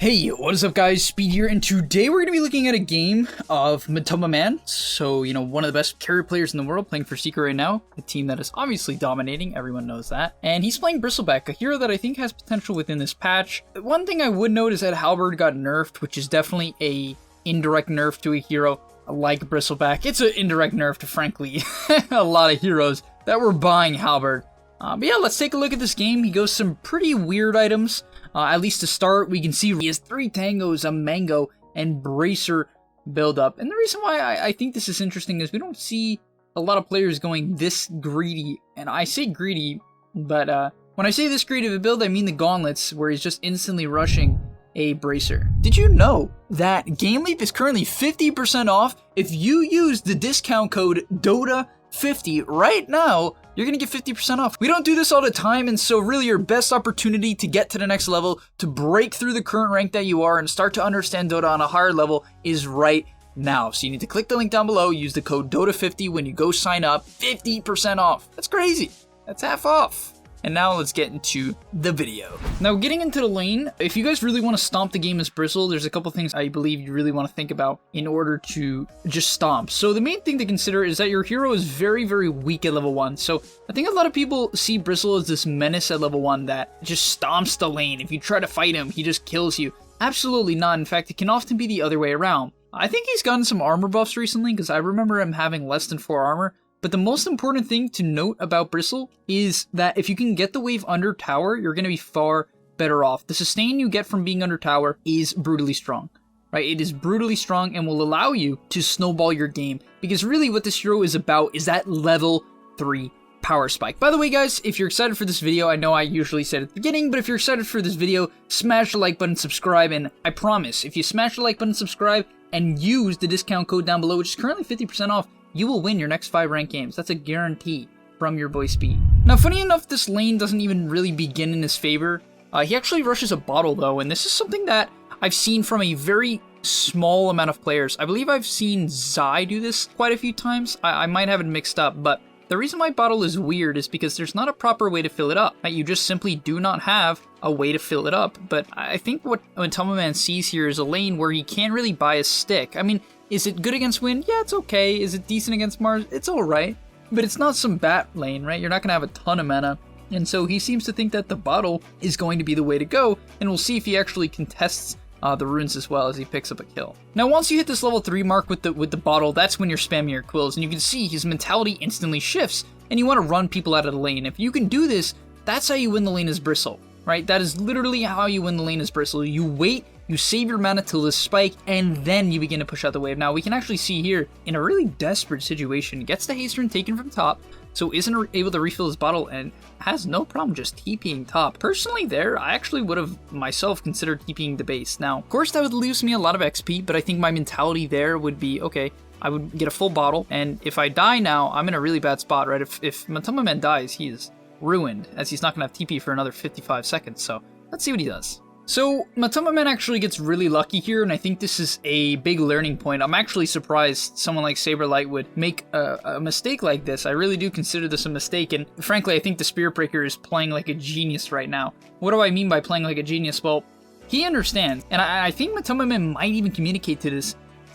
Hey, what is up guys, Speed here, and today we're going to be looking at a game of Matoma Man. So, one of the best carry players in the world playing for Secret right now, a team that is obviously dominating, everyone knows that. And he's playing Bristleback, a hero that I think has potential within this patch. One thing I would note is that Halberd got nerfed, which is definitely a indirect nerf to a hero like Bristleback. It's an indirect nerf to, frankly, a lot of heroes that were buying Halberd. But yeah, let's take a look at this game. He goes some pretty weird items. At least to start, we can see he has 3 tangos, a mango, and bracer build up. And the reason why I think this is interesting is we don't see a lot of players going this greedy. And I say greedy, but when I say this greedy of a build, I mean the gauntlets, where he's just instantly rushing a bracer. Did you know that gameleap is currently 50% off? If you use the discount code Dota50 right now, you're gonna get 50% off. We don't do this all the time, and so really your best opportunity to get to the next level, to break through the current rank that you are and start to understand Dota on a higher level is right now. So you need to click the link down below, use the code Dota50 when you go sign up, 50% off. That's crazy. That's half off. And now let's get into the video. Now getting into the lane, if you guys really want to stomp the game as Bristle, there's a couple things I believe you really want to think about in order to just stomp. So the main thing to consider is that your hero is very, very weak at level 1. So I think a lot of people see Bristle as this menace at level 1 that just stomps the lane. If you try to fight him, he just kills you. Absolutely not. In fact, it can often be the other way around. I think he's gotten some armor buffs recently because I remember him having less than 4 armor. But the most important thing to note about Bristle is that if you can get the wave under tower, you're going to be far better off. The sustain you get from being under tower is brutally strong, right? It is brutally strong and will allow you to snowball your game, because really what this hero is about is that level 3 power spike. By the way, guys, if you're excited for this video, I know I usually said at the beginning, but if you're excited for this video, smash the like button, subscribe, and I promise, if you smash the like button, subscribe, and use the discount code down below, which is currently 50% off, you will win your next 5 ranked games. That's a guarantee from your boy Speed. Now, funny enough, this lane doesn't even really begin in his favor. He actually rushes a bottle, though, and this is something that I've seen from a very small amount of players. I believe I've seen Zai do this quite a few times. I might have it mixed up, but the reason why bottle is weird is because there's not a proper way to fill it up. Right? You just simply do not have a way to fill it up. But I think what Matoma Man sees here is a lane where he can't really buy a stick. I mean, is it good against wind? Yeah, it's okay. Is it decent against Mars? It's alright. But it's not some bat lane, right? You're not going to have a ton of mana. And so he seems to think that the bottle is going to be the way to go. And we'll see if he actually contests the runes as well as he picks up a kill. Now, once you hit this level 3 mark with the bottle, that's when you're spamming your quills. And you can see his mentality instantly shifts. And you want to run people out of the lane. If you can do this, that's how you win the lane as Bristle, right? That is literally how you win the lane as Bristle. You wait, you save your mana till the spike, and then you begin to push out the wave. Now, we can actually see here, in a really desperate situation, gets the haste rune taken from top, so isn't able to refill his bottle, and has no problem just TPing top. Personally there, I actually would have myself considered TPing the base. Now, of course, that would lose me a lot of XP, but I think my mentality there would be, okay, I would get a full bottle, and if I die now, I'm in a really bad spot, right? If Matoma Man dies, he is ruined, as he's not going to have TP for another 55 seconds, so let's see what he does. So, Matoma Man actually gets really lucky here, and I think this is a big learning point. I'm actually surprised someone like Saberlight would make a mistake like this. I really do consider this a mistake, and frankly, I think the Spirit Breaker is playing like a genius right now. What do I mean by playing like a genius? Well, he understands, and I think Matoma Man might even communicate to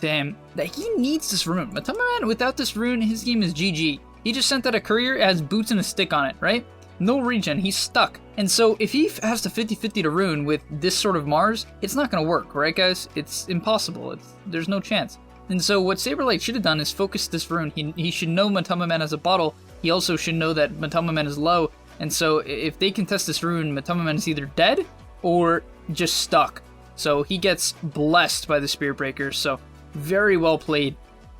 him that he needs this rune. Matoma Man, without this rune, his game is GG. He just sent out a courier, it has boots and a stick on it, right? No regen, he's stuck. And so if he has to 50-50 to rune with this sort of Mars, it's not gonna work, right guys? It's impossible, there's no chance. And so what Saberlight should have done is focus this rune. He should know Matoma Man has a bottle, he also should know that Matoma Man is low, and so if they contest this rune, Matoma Man is either dead or just stuck. So he gets blessed by the Spirit Breaker, so very well played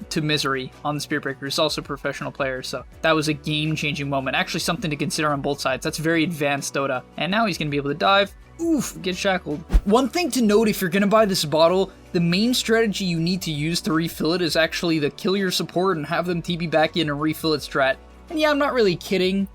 to Misery on the Spirit Breaker. He's also a professional player, so that was a game-changing moment. Actually something to consider on both sides. That's very advanced Dota. And now he's going to be able to dive. Oof, get shackled. One thing to note, if you're going to buy this bottle, the main strategy you need to use to refill it is actually the kill your support and have them TP back in and refill it strat. And yeah, I'm not really kidding.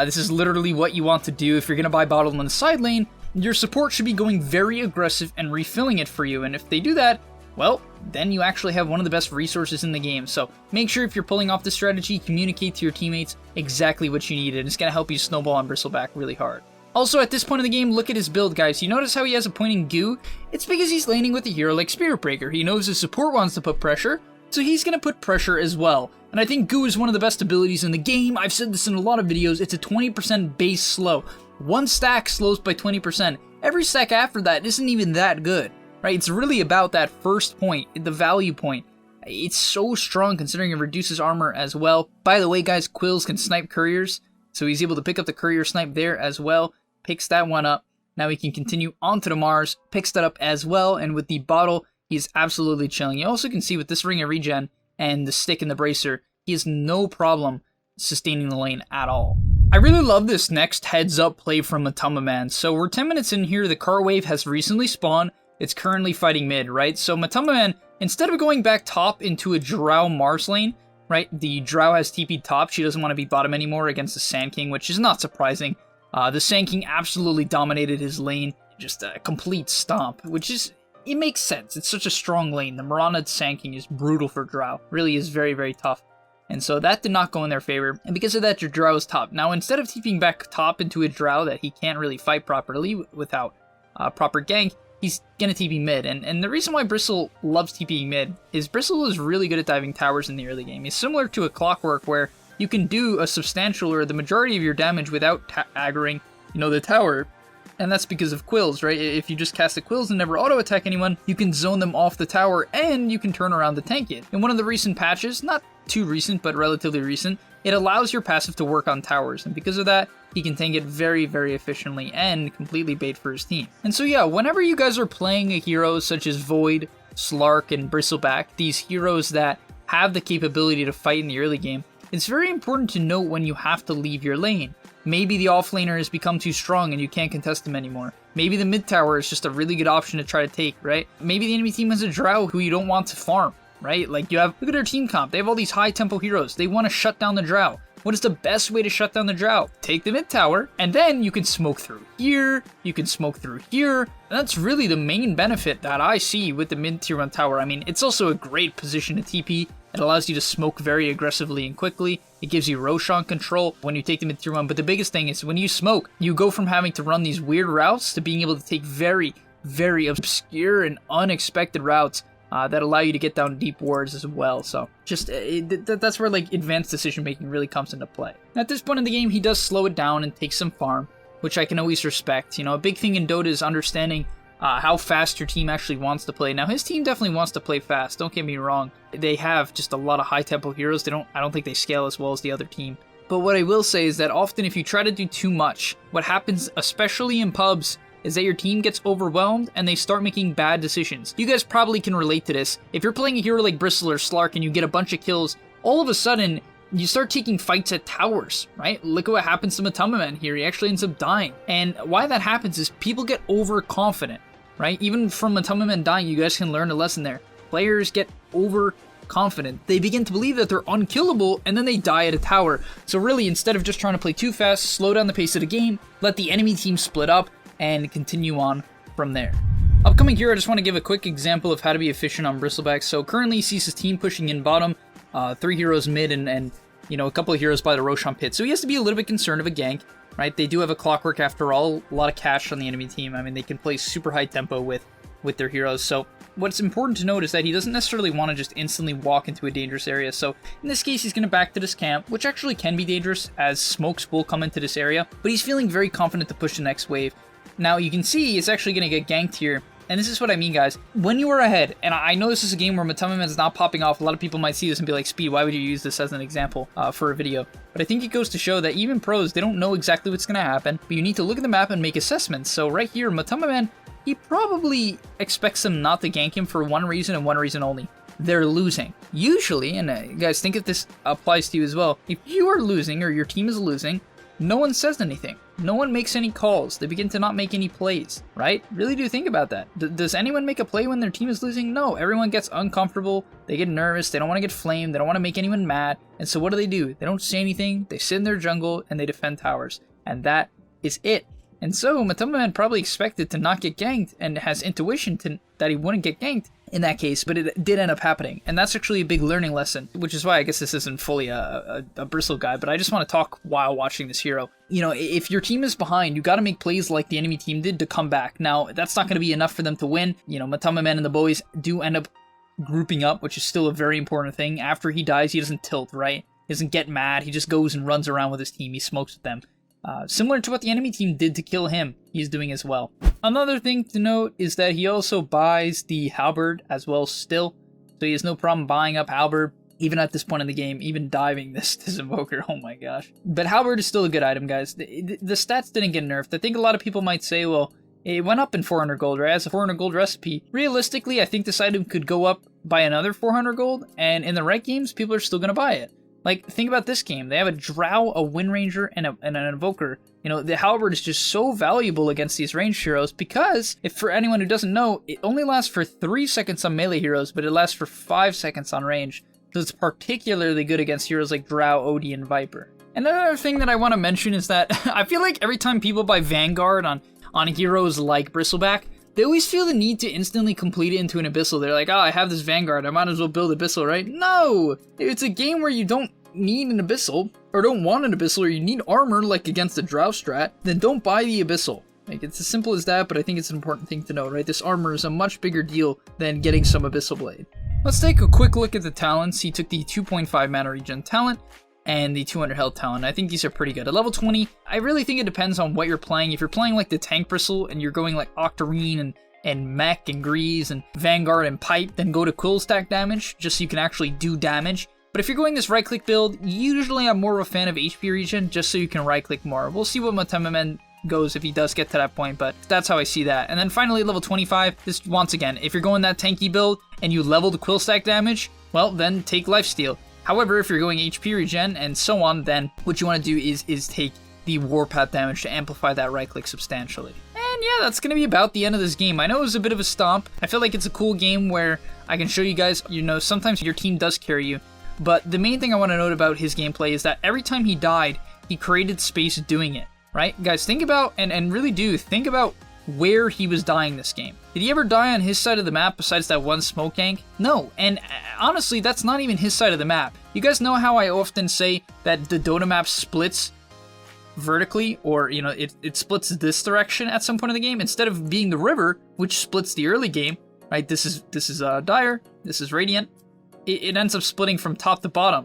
This is literally what you want to do. If you're going to buy bottle in the side lane, your support should be going very aggressive and refilling it for you. And if they do that, well, then you actually have one of the best resources in the game. So make sure if you're pulling off this strategy, communicate to your teammates exactly what you need, and it's going to help you snowball on Bristleback really hard. Also, at this point in the game, look at his build, guys. You notice how he has a pointing goo? It's because he's laning with a hero like Spirit Breaker. He knows his support wants to put pressure, so he's going to put pressure as well. And I think goo is one of the best abilities in the game. I've said this in a lot of videos. It's a 20% base slow. One stack slows by 20%. Every stack after that isn't even that good, right? It's really about that first point, the value point. It's so strong considering it reduces armor as well. By the way, guys, Quills can snipe couriers, so he's able to pick up the courier snipe there as well. Picks that one up. Now he can continue onto the Mars, picks that up as well, and with the bottle, he's absolutely chilling. You also can see with this ring of regen and the stick and the bracer, he has no problem sustaining the lane at all. I really love this next heads up play from Matoma Man. So we're 10 minutes in here, the car wave has recently spawned, it's currently fighting mid, right? So Matoma Man, instead of going back top into a Drow Mars lane, right, the Drow has TP'd top, she doesn't want to be bottom anymore against the Sand King, which is not surprising. The Sand King absolutely dominated his lane, just a complete stomp, which is, it makes sense. It's such a strong lane. The Mirana Sand King is brutal for Drow, really is very, very tough. And so that did not go in their favor, and because of that, your Drow is top. Now, instead of TPing back top into a Drow that he can't really fight properly without proper gank, he's gonna TP mid. And the reason why Bristle loves TPing mid is Bristle is really good at diving towers in the early game. He's similar to a Clockwork where you can do a substantial or the majority of your damage without aggroing, the tower. And that's because of Quills, right? If you just cast the Quills and never auto-attack anyone, you can zone them off the tower and you can turn around to tank it. In one of the recent patches, not too recent, but relatively recent, it allows your passive to work on towers. And because of that, he can tank it very, very efficiently and completely bait for his team. And so yeah, whenever you guys are playing a hero such as Void, Slark, and Bristleback, these heroes that have the capability to fight in the early game, it's very important to note when you have to leave your lane. Maybe the offlaner has become too strong and you can't contest him anymore. Maybe the mid tower is just a really good option to try to take, right? Maybe the enemy team has a Drow who you don't want to farm, right? Like look at their team comp. They have all these high tempo heroes. They want to shut down the Drow. What is the best way to shut down the Drow? Take the mid tower, and then you can smoke through here, you can smoke through here. And that's really the main benefit that I see with the mid tier 1 tower. I mean, it's also a great position to TP. It allows you to smoke very aggressively and quickly. It gives you Roshan control when you take the mid tier 1. But the biggest thing is when you smoke, you go from having to run these weird routes to being able to take very, very obscure and unexpected routes that allow you to get down deep wards as well. So just that's where like advanced decision making really comes into play. At this point in the game, he does slow it down and take some farm, which I can always respect. A big thing in Dota is understanding how fast your team actually wants to play. Now, his team definitely wants to play fast, don't get me wrong. They have just a lot of high-tempo heroes. I don't think they scale as well as the other team. But what I will say is that often if you try to do too much, what happens, especially in pubs, is that your team gets overwhelmed and they start making bad decisions. You guys probably can relate to this. If you're playing a hero like Bristle or Slark and you get a bunch of kills, all of a sudden, you start taking fights at towers, right? Look at what happens to Matoma Man here. He actually ends up dying. And why that happens is people get overconfident, right? Even from Matoma Man dying, you guys can learn a lesson there. Players get overconfident. They begin to believe that they're unkillable, and then they die at a tower. So really, instead of just trying to play too fast, slow down the pace of the game, let the enemy team split up, and continue on from there. Upcoming here, I just want to give a quick example of how to be efficient on Bristleback. So currently he sees his team pushing in bottom, 3 heroes mid, and a couple of heroes by the Roshan pit. So he has to be a little bit concerned of a gank, right? They do have a Clockwork after all, a lot of cash on the enemy team. I mean, they can play super high tempo with their heroes. So what's important to note is that he doesn't necessarily want to just instantly walk into a dangerous area. So in this case, he's going to back to this camp, which actually can be dangerous as smokes will come into this area, but he's feeling very confident to push the next wave. Now you can see he's actually going to get ganked here. And this is what I mean, guys. When you are ahead, and I know this is a game where Matoma Man is not popping off, a lot of people might see this and be like, Speed, why would you use this as an example for a video? But I think it goes to show that even pros, they don't know exactly what's going to happen, but you need to look at the map and make assessments. So right here, Matoma Man, he probably expects them not to gank him for one reason and one reason only. They're losing. Usually, and guys, think if this applies to you as well, if you are losing or your team is losing, no one says anything. No one makes any calls. They begin to not make any plays, right? Really do think about that. Does anyone make a play when their team is losing? No, everyone gets uncomfortable. They get nervous. They don't want to get flamed. They don't want to make anyone mad. And so what do? They don't say anything. They sit in their jungle and they defend towers. And that is it. And so Matoma Man probably expected to not get ganked and has intuition that he wouldn't get ganked. in that case, but it did end up happening. And that's actually a big learning lesson, which is why I guess this isn't fully a bristle guide, but I just want to talk while watching this hero. You know, if your team is behind, you got to make plays like the enemy team did to come back. Now, that's not going to be enough for them to win. You know, Matama Man and the boys do end up grouping up, which is still a very important thing. After he dies, he doesn't tilt, right? He doesn't get mad. He just goes and runs around with his team. He smokes with them. Similar to what the enemy team did to kill him, he's doing as well. Another thing to note is that he also buys the halberd as well still, so he has no problem buying up halberd, even at this point in the game, even diving this invoker, oh my gosh. But halberd is still a good item, guys. The stats didn't get nerfed. I think a lot of people might say, well, it went up in 400 gold, right? As a 400 gold recipe. Realistically, I think this item could go up by another 400 gold, and in the right games, people are still going to buy it. Like, think about this game. They have a Drow, a Wind Ranger, and an Invoker. You know, the Halberd is just so valuable against these ranged heroes because, if for anyone who doesn't know, it only lasts for 3 seconds on melee heroes, but it lasts for 5 seconds on range. So it's particularly good against heroes like Drow, Odie, and Viper. And another thing that I want to mention is that I feel like every time people buy Vanguard on heroes like Bristleback, they always feel the need to instantly complete it into an Abyssal. They're like, oh, I have this Vanguard, I might as well build Abyssal, right? No! It's a game where you don't need an Abyssal, or don't want an Abyssal, or you need armor like against a Drow strat, then don't buy the Abyssal. Like, it's as simple as that, but I think it's an important thing to know, right? This armor is a much bigger deal than getting some Abyssal Blade. Let's take a quick look at the talents. He took the 2.5 mana regen talent, and the 200 health talent. I think these are pretty good. At level 20, I really think it depends on what you're playing. If you're playing like the tank bristle and you're going like Octarine and Mech and Grease and Vanguard and Pipe, then go to quill stack damage, just so you can actually do damage. But if you're going this right-click build, usually I'm more of a fan of HP regen, just so you can right-click more. We'll see what Matama goes if he does get to that point, but that's how I see that. And then finally, level 25, this, once again, if you're going that tanky build and you level the quill stack damage, well, then take lifesteal. However, if you're going HP regen and so on, then what you want to do is take the warpath damage to amplify that right-click substantially. And yeah, that's going to be about the end of this game. I know it was a bit of a stomp. I feel like it's a cool game where I can show you guys, you know, sometimes your team does carry you. But the main thing I want to note about his gameplay is that every time he died, he created space doing it, right? Guys, think about, and really do, think about where he was dying this game. Did he ever die on his side of the map besides that one smoke gank? No, and honestly, that's not even his side of the map. You guys know how I often say that the Dota map splits vertically, or, you know, it splits this direction at some point in the game, instead of being the river, which splits the early game, right? This is Dire, this is Radiant. It ends up splitting from top to bottom.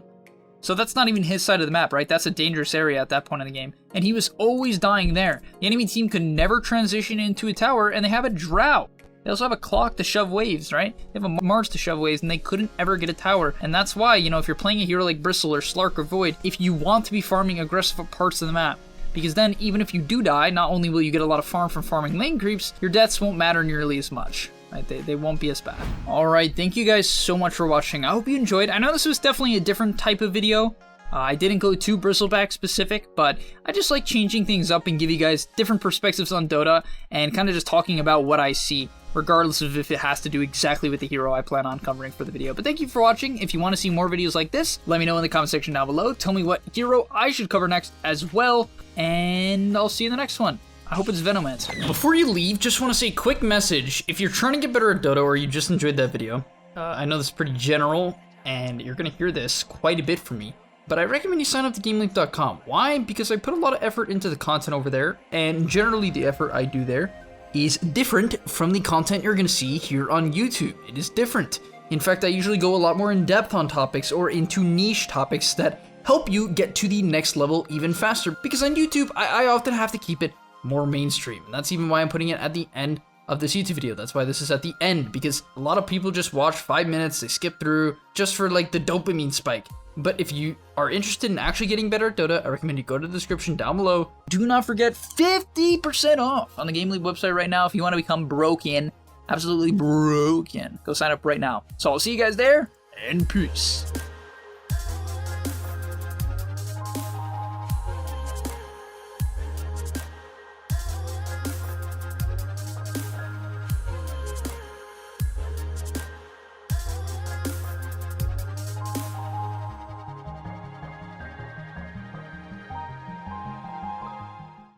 So that's not even his side of the map, right? That's a dangerous area at that point in the game. And he was always dying there. The enemy team could never transition into a tower, and they have a Drow. They also have a Clock to shove waves, right? They have a Mars to shove waves, and they couldn't ever get a tower. And that's why, you know, if you're playing a hero like Bristle or Slark or Void, if you want to be farming aggressive parts of the map, because then even if you do die, not only will you get a lot of farm from farming lane creeps, your deaths won't matter nearly as much. Right, they won't be as bad. Alright, thank you guys so much for watching. I hope you enjoyed. I know this was definitely a different type of video. I didn't go too Bristleback specific, but I just like changing things up and give you guys different perspectives on Dota and kind of just talking about what I see, regardless of if it has to do exactly with the hero I plan on covering for the video. But thank you for watching. If you want to see more videos like this, let me know in the comment section down below. Tell me what hero I should cover next as well, and I'll see you in the next one. I hope it's Venomancer. Before you leave, just want to say a quick message. If you're trying to get better at Dota or you just enjoyed that video, I know this is pretty general and you're going to hear this quite a bit from me, but I recommend you sign up to gameleap.com. Why? Because I put a lot of effort into the content over there, and generally the effort I do there is different from the content you're going to see here on YouTube. It is different. In fact, I usually go a lot more in depth on topics or into niche topics that help you get to the next level even faster. Because on YouTube, I often have to keep it more mainstream. And that's even why I'm putting it at the end of this YouTube video. That's why this is at the end, because a lot of people just watch 5 minutes, they skip through just for like the dopamine spike. But if you are interested in actually getting better at Dota, I recommend you go to the description down below. Do not forget 50% off on the gameleap website right now if you want to become broken, absolutely broken. Go sign up right now. So I'll see you guys there, and peace.